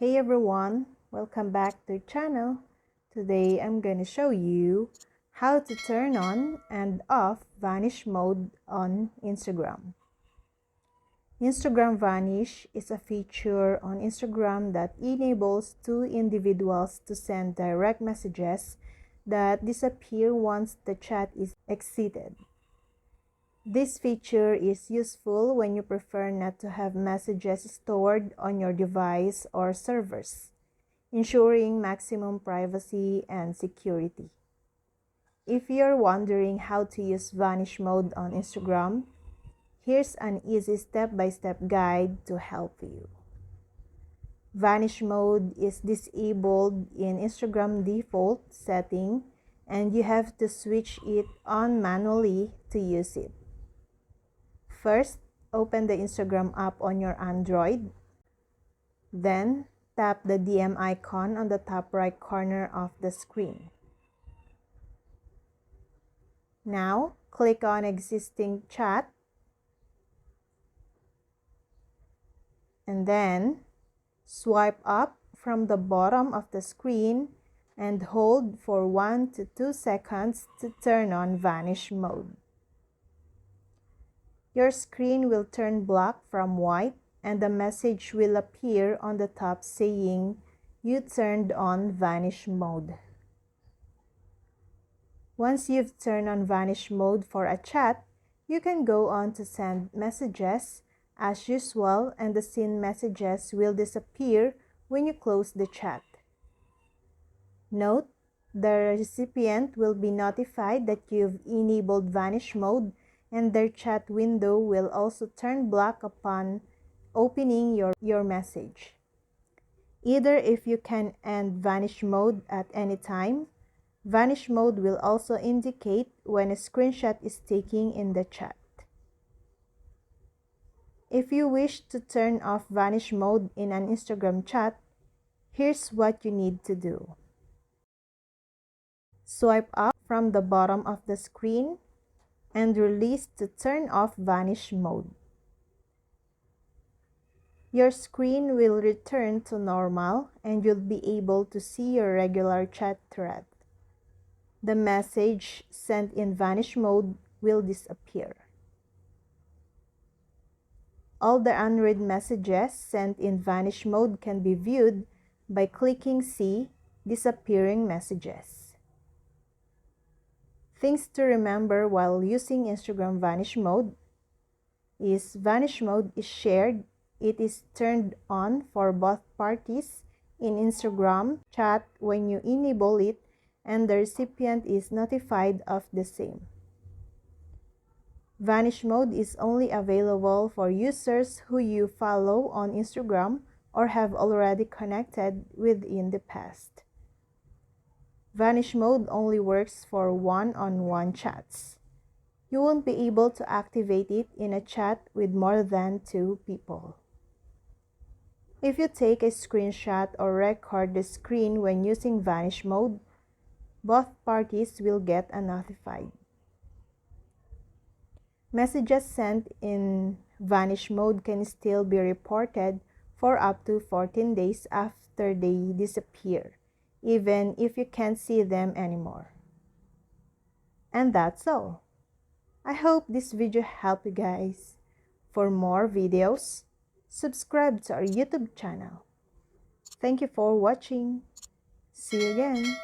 Hey everyone, welcome back to the channel. Today I'm going to show you how to turn on and off vanish mode on Instagram. Instagram Vanish is a feature on Instagram that enables two individuals to send direct messages that disappear once the chat is exited. This feature is useful when you prefer not to have messages stored on your device or servers, ensuring maximum privacy and security. If you're wondering how to use Vanish mode on Instagram, here's an easy step-by-step guide to help you. Vanish mode is disabled in Instagram default setting, and you have to switch it on manually to use it. First, open the Instagram app on your Android. Then, tap the DM icon on the top right corner of the screen. Now, click on Existing Chat. And then, swipe up from the bottom of the screen and hold for 1 to 2 seconds to turn on Vanish mode. Your screen will turn black from white, and a message will appear on the top saying, "You turned on Vanish mode." Once you've turned on Vanish mode for a chat, you can go on to send messages as usual, and the seen messages will disappear when you close the chat. Note, the recipient will be notified that you've enabled Vanish mode, and their chat window will also turn black upon opening your message. Either if you can end Vanish mode at any time, Vanish mode will also indicate when a screenshot is taken in the chat. If you wish to turn off Vanish mode in an Instagram chat, here's what you need to do. Swipe up from the bottom of the screen and release to turn off Vanish mode. Your screen will return to normal and you'll be able to see your regular chat thread. The message sent in Vanish mode will disappear. All the unread messages sent in Vanish mode can be viewed by clicking See Disappearing Messages. Things to remember while using Instagram Vanish mode is Vanish mode is shared. It is turned on for both parties in Instagram chat when you enable it, and the recipient is notified of the same. Vanish mode is only available for users who you follow on Instagram or have already connected with in the past. Vanish mode only works for one-on-one chats. You won't be able to activate it in a chat with more than 2 people. If you take a screenshot or record the screen when using Vanish mode, both parties will get notified. Messages sent in Vanish mode can still be reported for up to 14 days after they disappear, even if you can't see them anymore. And that's all. I hope this video helped you guys. For more videos, subscribe to our YouTube channel. Thank you for watching. See you again.